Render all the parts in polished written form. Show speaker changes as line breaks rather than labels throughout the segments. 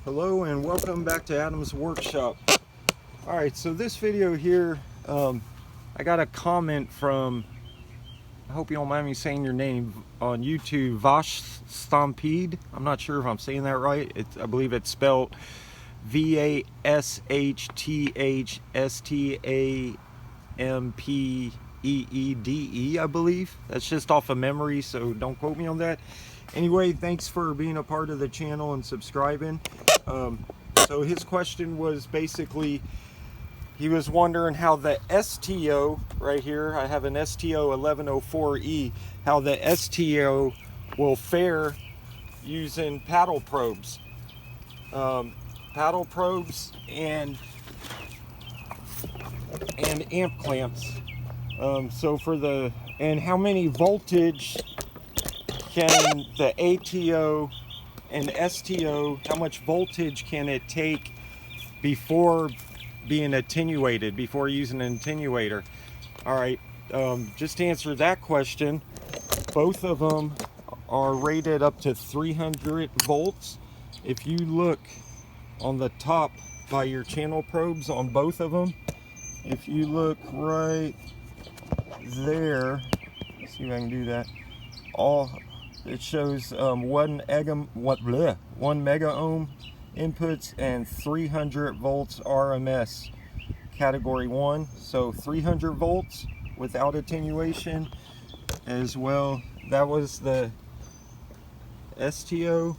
Hello and welcome back to Adam's Workshop. Alright, so this video here, I got a comment from, I hope you don't mind me saying your name, on YouTube, Vash Stampede. I'm not sure if I'm saying that right. I believe it's spelled VASHTHSTAMPEEDE, I believe. That's just off of memory, so don't quote me on that. Anyway, thanks for being a part of the channel and subscribing. So his question was basically, he was wondering how the STO right here, I have an STO1104E, how the STO will fare using paddle probes. Paddle probes and amp clamps. So for and how many voltage can the ATO and STO, how much voltage can it take before being attenuated, before using an attenuator? All right, just to answer that question, both of them are rated up to 300 volts. If you look on the top by your channel probes on both of them, if you look right there, let's see if I can do that, it shows 1 mega ohm inputs and 300 volts RMS category 1. So 300 volts without attenuation as well. That was the STO.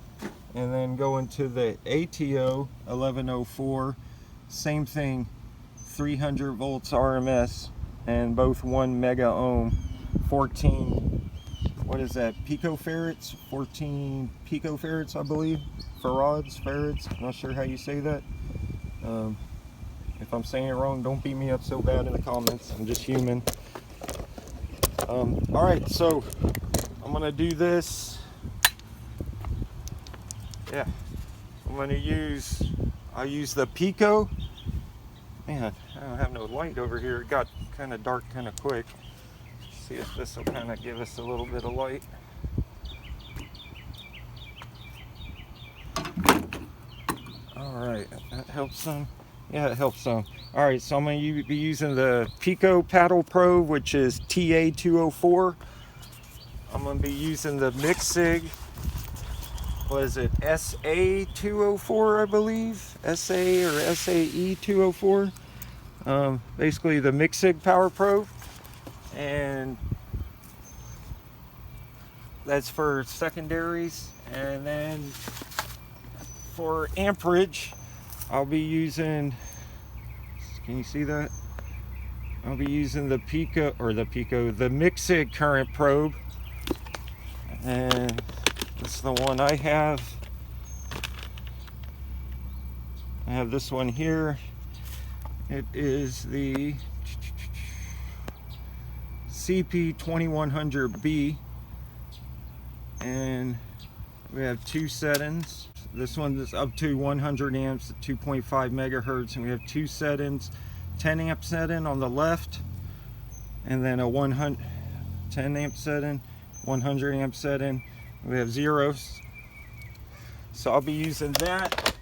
And then going to the ATO 1104, same thing, 300 volts RMS and both 1 mega ohm, 14, what is that, picofarads, 14 picofarads, I believe, farads, I'm not sure how you say that. If I'm saying it wrong, don't beat me up so bad in the comments, I'm just human. Alright, so I'm gonna do this. Yeah, I use the Pico. Man, I don't have no light over here. It got kind of dark kind of quick. See if this will kind of give us a little bit of light. Alright, that helps some. Yeah, it helps some. Alright, so I'm going to be using the Pico paddle probe, which is TA204. I'm going to be using the Micsig, what is it, SA204, I believe? SA or SAE204. Basically the Micsig power probe. And that's for secondaries. And then for amperage, I'll be using, can you see that? I'll be using the the Micsig current probe. And this is the one I have. I have this one here. It is the CP2100B, and we have two settings. This one is up to 100 amps at 2.5 megahertz, and we have two settings: 10 amp setting on the left, and then a 10 amp setting, 100 amp setting. We have zeros, so I'll be using that.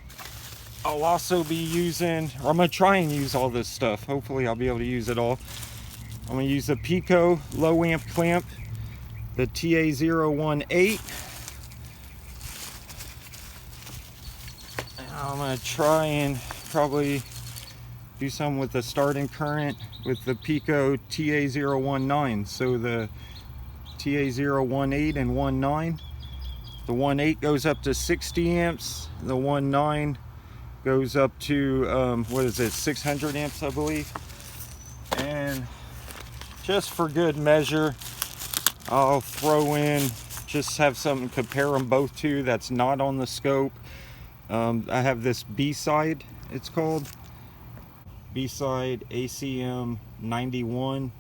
I'll also be using, or I'm going to try and use all this stuff. Hopefully I'll be able to use it all. I'm going to use the Pico low amp clamp, the TA018. And I'm going to try and probably do some with the starting current with the Pico TA019. So the TA018 and 19. The 18 goes up to 60 amps. The 19 goes up to, 600 amps, I believe. And just for good measure, I'll throw in, just have something to compare them both to that's not on the scope. I have this B-side, it's called. B-side ACM 91.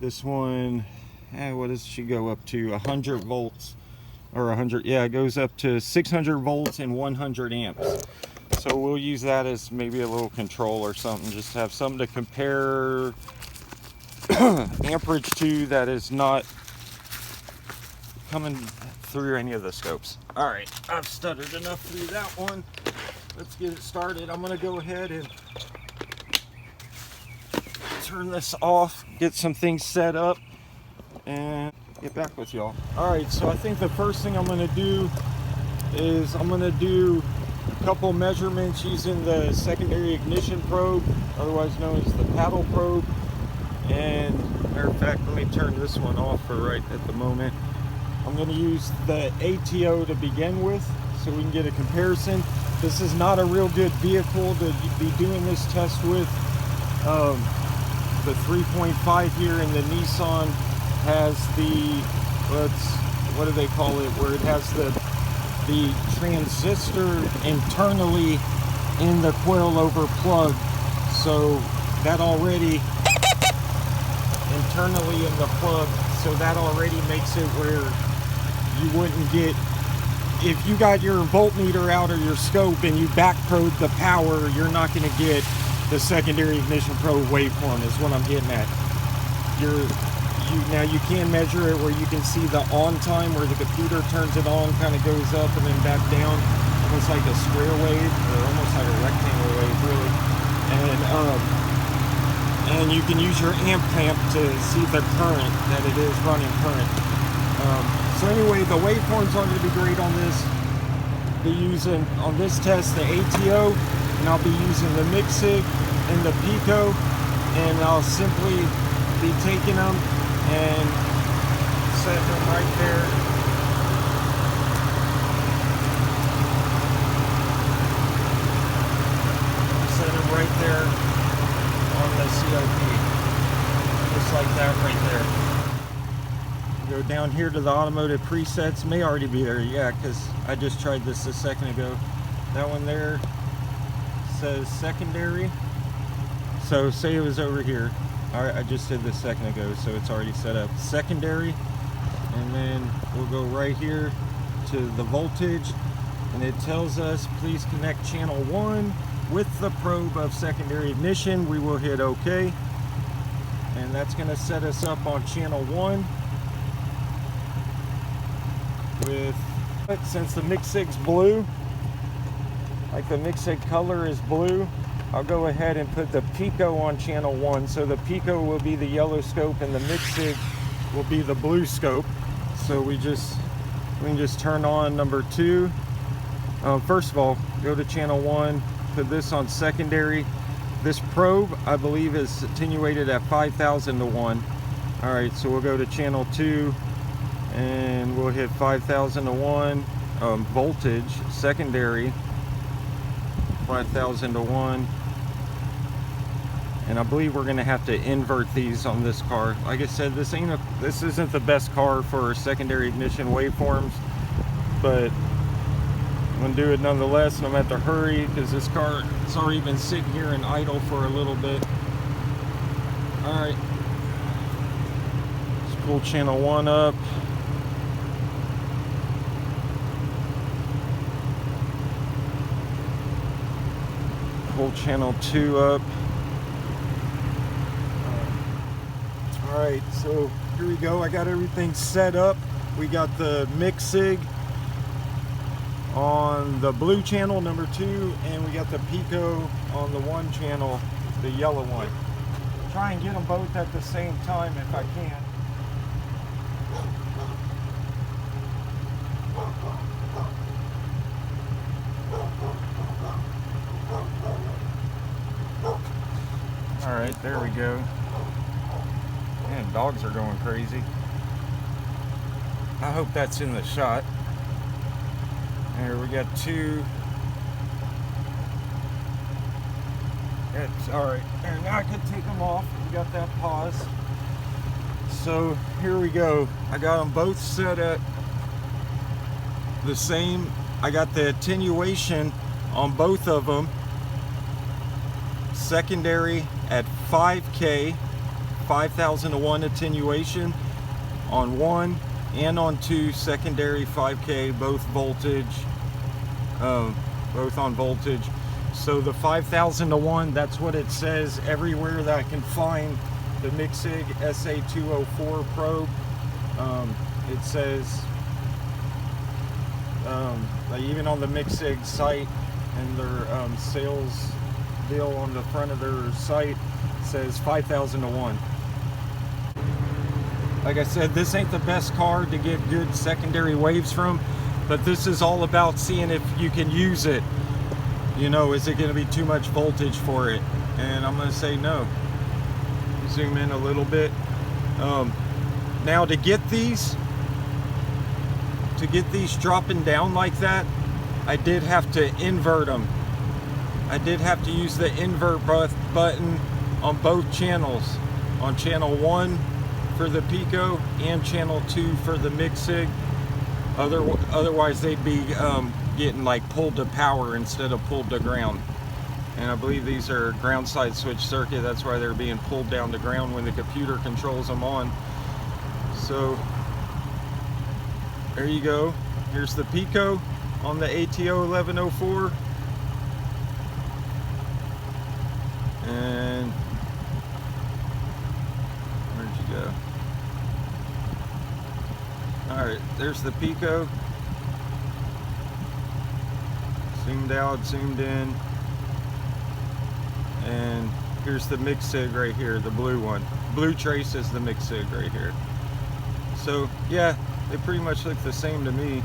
This one, what does she go up to? 100 volts. Or 100, yeah, it goes up to 600 volts and 100 amps. So we'll use that as maybe a little control or something, just have something to compare amperage to that is not coming through any of the scopes. All right, I've stuttered enough through that one. Let's get it started. I'm gonna go ahead and turn this off, get some things set up, and get back with y'all. All right, so I think the first thing I'm gonna do is I'm gonna do a couple measurements using the secondary ignition probe, otherwise known as the paddle probe. And matter of fact, let me turn this one off for right at the moment. I'm going to use the ATO to begin with so we can get a comparison. This is not a real good vehicle to be doing this test with. The 3.5 here in the Nissan has the, what do they call it, where it has the transistor internally in the coilover plug. So that already internally in the plug, so that already makes it where you wouldn't get, if you got your voltmeter out or your scope and you back probe the power, you're not going to get the secondary ignition probe waveform is what I'm getting at. Now you can measure it where you can see the on time where the computer turns it on, kind of goes up and then back down, almost like a square wave or almost like a rectangle wave really. And you can use your amp clamp to see the current that it is running current. So anyway, the waveforms aren't going to be great on this. Be using on this test the ATO, and I'll be using the Micsig and the Pico, and I'll simply be taking them and setting them right there. Set them right there on the COP, just like that right there. Go down here to the automotive presets, may already be there, yeah, because I just tried this a second ago. That one there says secondary, so say it was over here. All right, I just did this a second ago, so it's already set up. Secondary, and then we'll go right here to the voltage, and it tells us please connect channel 1 with the probe of secondary ignition. We will hit OK, and that's going to set us up on channel 1 with, since the Micsig's blue, like the Micsig color is blue, I'll go ahead and put the Pico on channel 1. So the Pico will be the yellow scope and the Micsig will be the blue scope. So we can just turn on number 2. First of all, go to channel 1, put this on secondary. This probe, I believe, is attenuated at 5,000 to 1. All right, so we'll go to channel 2 and we'll hit 5,000 to 1. Voltage, secondary, 5,000 to 1. And I believe we're going to have to invert these on this car. Like I said, this isn't the best car for secondary ignition waveforms, but I'm going to do it nonetheless, and I'm going to have to hurry because this car has already been sitting here and idle for a little bit. Alright, let's pull channel 1 up. Pull channel 2 up. Alright, so here we go. I got everything set up. We got the Micsig on the blue channel, number 2, and we got the Pico on the 1 channel, the yellow one. Try and get them both at the same time if I can. Alright, there we go. Man, dogs are going crazy. I hope that's in the shot. There, we got 2. It's alright. And now I can take them off. We got that pause. So here we go. I got them both set at the same. I got the attenuation on both of them. Secondary at 5K, 5,000 to 1 attenuation on 1, and on 2 secondary 5K, both voltage, both on voltage. So the 5,000 to 1, that's what it says everywhere that I can find the Micsig SA204 probe. It says Like even on the Micsig site and their sales deal on the front of their site says 5,000 to 1. Like I said, this ain't the best car to get good secondary waves from, but this is all about seeing if you can use it. You know, is it going to be too much voltage for it? And I'm going to say no. Zoom in a little bit. Now to get these dropping down like that, I did have to invert them. I did have to use the invert button on both channels. On channel 1 for the Pico and channel 2 for the Micsig. Otherwise they'd be getting like pulled to power instead of pulled to ground. And I believe these are ground side switch circuit. That's why they're being pulled down to ground when the computer controls them on. So there you go. Here's the Pico on the STO1104. And where'd you go? Alright, there's the Pico. Zoomed out, zoomed in. And here's the Micsig right here, the blue one. Blue trace is the Micsig right here. So yeah, they pretty much look the same to me,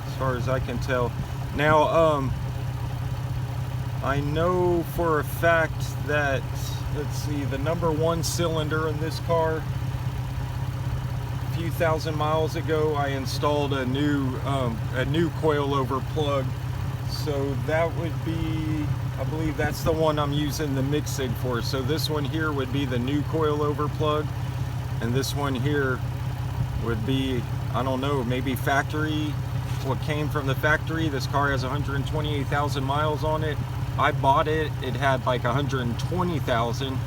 as far as I can tell. Now, I know for a fact that, let's see, the #1 cylinder in this car, a few thousand miles ago, I installed a new coilover plug. So that would be, I believe that's the one I'm using the Micsig for. So this one here would be the new coilover plug, and this one here would be, I don't know, maybe factory, what came from the factory. This car has 128,000 miles on it. I bought it, it had like 120,000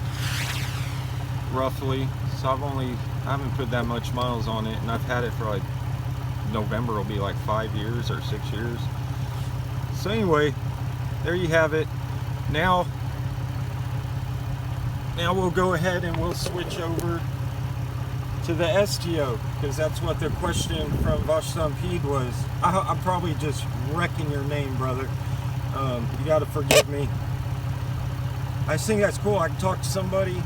roughly. So I haven't put that much miles on it, and I've had it for like, November will be like 5 years or 6 years. So anyway, there you have it. Now we'll go ahead and we'll switch over to the STO, because that's what the question from Vastampede was. I'm probably just wrecking your name, brother. You gotta forgive me. I think that's cool. I can talk to somebody.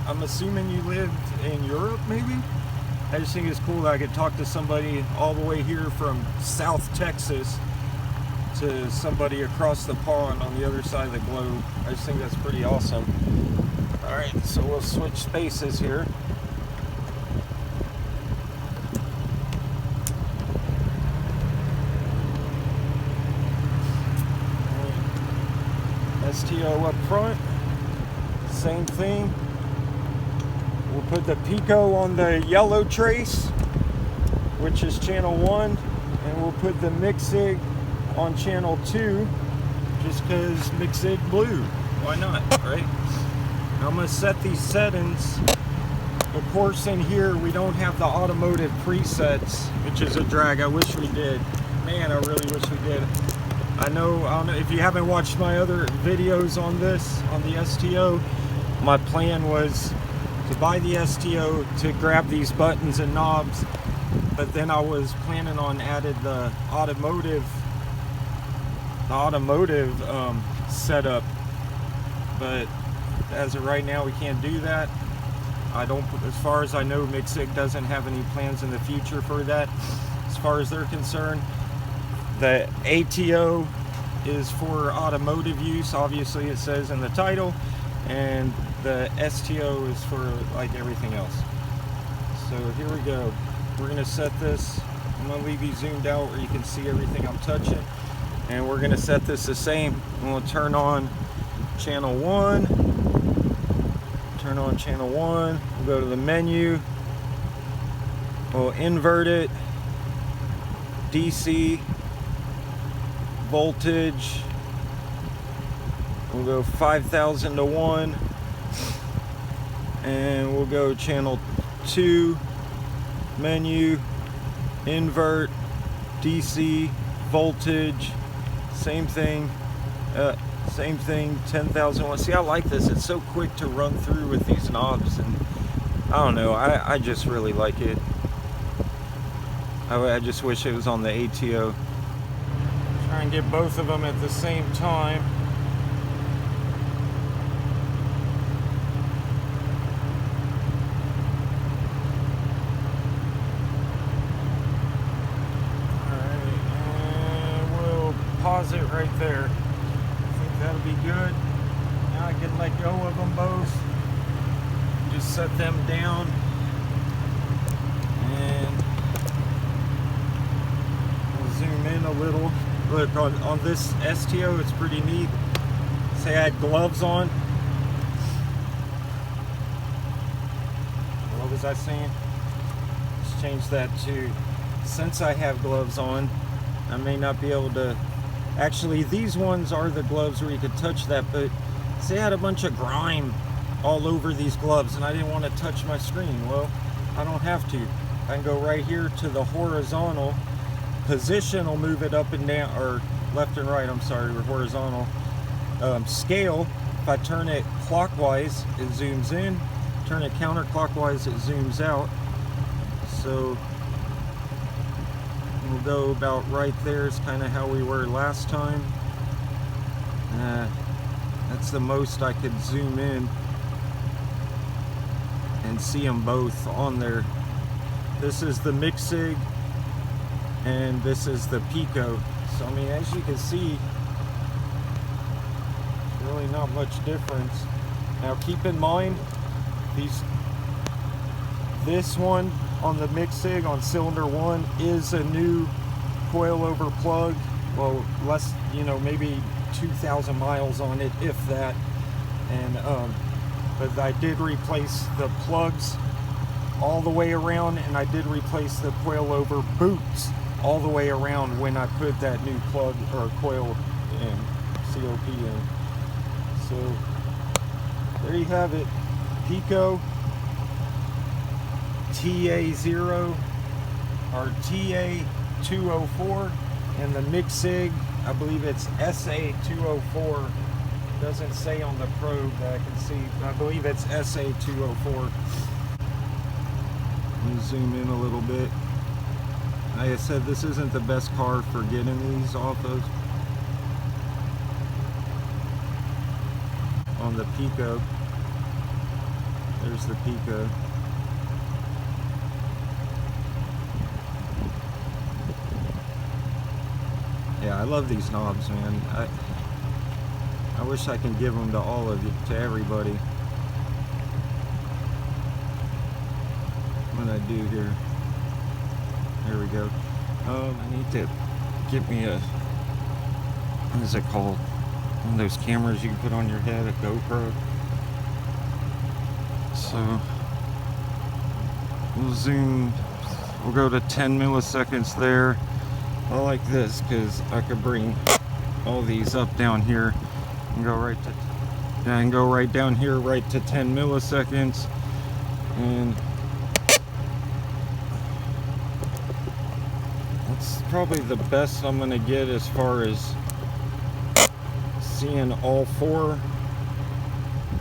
I'm assuming you lived in Europe, maybe? I just think it's cool that I could talk to somebody all the way here from South Texas to somebody across the pond on the other side of the globe. I just think that's pretty awesome. Alright, so we'll switch spaces here. STO up front, same thing. We'll put the Pico on the yellow trace, which is channel 1, and we'll put the Micsig on channel 2, just because Micsig blue. Why not, right? I'm going to set these settings. Of course, in here we don't have the automotive presets, which is a drag. I wish we did. Man, I really wish we did. I don't know if you haven't watched my other videos on this, on the STO, my plan was to buy the STO to grab these buttons and knobs, but then I was planning on adding the automotive setup, but as of right now we can't do that. As far as I know, Micsig doesn't have any plans in the future for that, as far as they're concerned. The ATO is for automotive use, obviously it says in the title, and the STO is for like everything else. So here we go. We're going to set this. I'm going to leave you zoomed out where you can see everything I'm touching, and we're going to set this the same. And we'll turn on channel 1. Turn on channel 1. We'll go to the menu. We'll invert it. DC. Voltage. We'll go 5,000 to 1. And we'll go channel 2. Menu. Invert. DC. Voltage. Same thing. 10,000 watts. See, I like this. It's so quick to run through with these knobs, and I don't know, I just really like it. I just wish it was on the ATO. Try and get both of them at the same time. Alright, and we'll pause it right there. I think that'll be good. Now I can let go of them both. Just set them down. And we'll zoom in a little. Look, on this STO, it's pretty neat. Say I had gloves on. What was I saying? Let's change that to, since I have gloves on, I may not be able to, actually these ones are the gloves where you could touch that, but say I had a bunch of grime all over these gloves and I didn't want to touch my screen. Well, I don't have to. I can go right here to the horizontal position, will move it up and down, or left and right, I'm sorry, or horizontal. Scale, if I turn it clockwise, it zooms in. Turn it counterclockwise, it zooms out. So we'll go about right there, is kind of how we were last time. That's the most I could zoom in and see them both on there. This is the Micsig and this is the Pico. So I mean, as you can see, really not much difference. Now keep in mind, this one on the Micsig on cylinder 1 is a new coilover plug. Well, less, you know, maybe 2,000 miles on it, if that. And but I did replace the plugs all the way around, and I did replace the coilover boots all the way around when I put that new plug or coil in, COP in. So there you have it. Pico TA0 or TA204, and the Micsig, I believe it's SA204. Doesn't say on the probe that I can see, but I believe it's SA204. Let me zoom in a little bit. Like I said, this isn't the best car for getting these off of. On the Pico, there's the Pico. Yeah, I love these knobs, man. I wish I can give them to all of you, to everybody. What I do here. There we go. I need to get me a, what is it called? One of those cameras you can put on your head, a GoPro. So we'll zoom, we'll go to 10 milliseconds there. I like this because I could bring all these up down here and go right to, yeah, and go right down here right to 10 milliseconds. And that's probably the best I'm going to get as far as seeing all four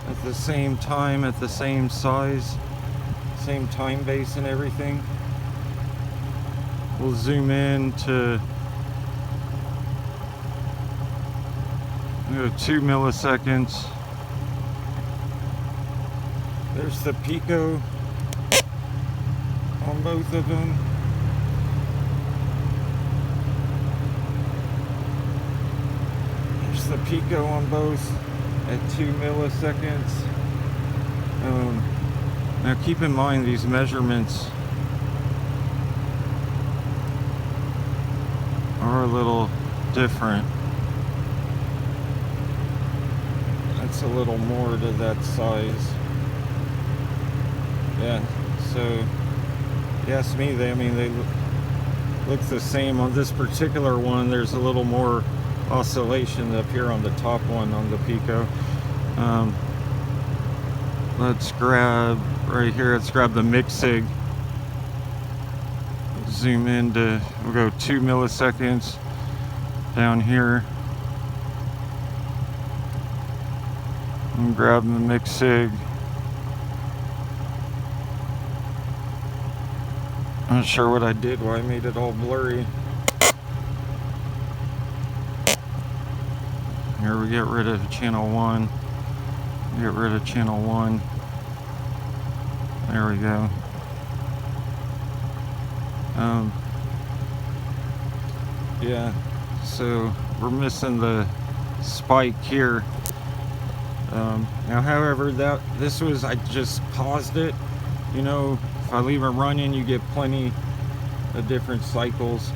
at the same time, at the same size, same time base and everything. We'll zoom in to 2 milliseconds. There's the Pico on both of them. There's the Pico on both at 2 milliseconds. Now keep in mind these measurements are a little different. That's a little more to that size. Yeah, so if you ask me, they look the same. On this particular one, there's a little more oscillation up here on the top one on the Pico. Let's grab right here, let's grab the Micsig. Zoom in to, we'll go 2 milliseconds down here. And grab the Micsig. Not sure what I did, why I made it all blurry. Here we get rid of channel 1. Get rid of channel 1. There we go. Yeah, so we're missing the spike here. Now, however, this was, I just paused it. You know, if I leave it running, you get plenty of different cycles.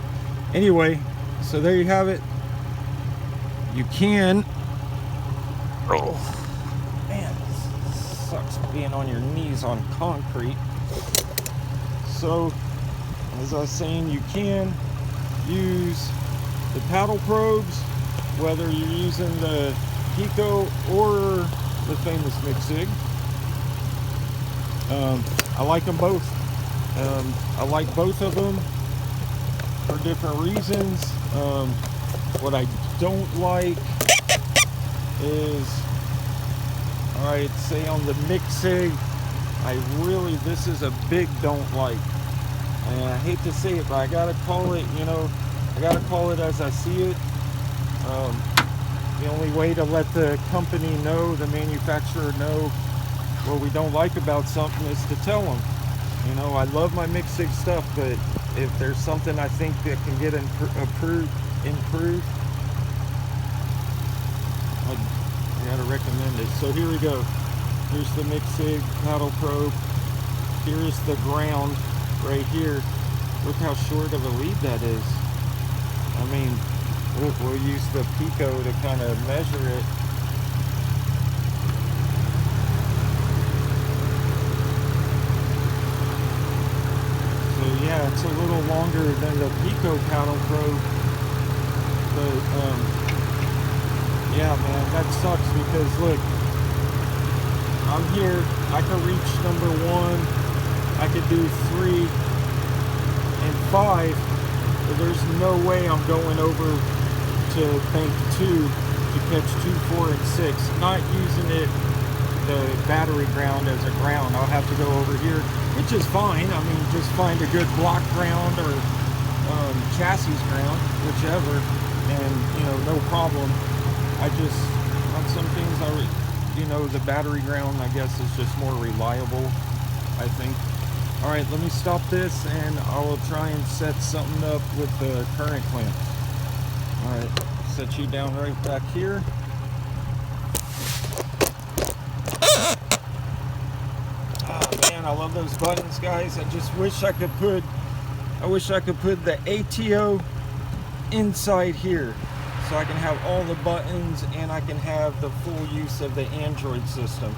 Anyway, so there you have it. You can. Oh man, this sucks being on your knees on concrete. So, as I was saying, you can use the paddle probes, whether you're using the Pico or the famous Micsig. I like them both. I like both of them for different reasons. What I don't like is, alright, say on the Micsig, this is a big don't like. And I hate to say it, but I gotta call it, you know, I gotta call it as I see it. The only way to let the company know, the manufacturer know what we don't like about something is to tell them. You know, I love my Micsig stuff, but if there's something I think that can get improved, I gotta recommend it. So here we go. Here's the Micsig paddle probe. Here's the ground right here. Look how short of a lead that is. I mean, we'll use the Pico to kind of measure it. So yeah, it's a little longer than the Pico paddle probe, but yeah, man, that sucks because look, I'm here, I can reach number 1, I could do 3 and 5. But there's no way I'm going over to bank 2 to catch 2, 4, and 6. Not using the battery ground as a ground. I'll have to go over here, which is fine. I mean, just find a good block ground or chassis ground, whichever, and you know, no problem. I just, on some things, you know, the battery ground, I guess, is just more reliable, I think. Alright, let me stop this and I will try and set something up with the current clamp. Alright, set you down right back here. Oh man, I love those buttons, guys. I just wish I could put the ATO inside here so I can have all the buttons and I can have the full use of the Android system.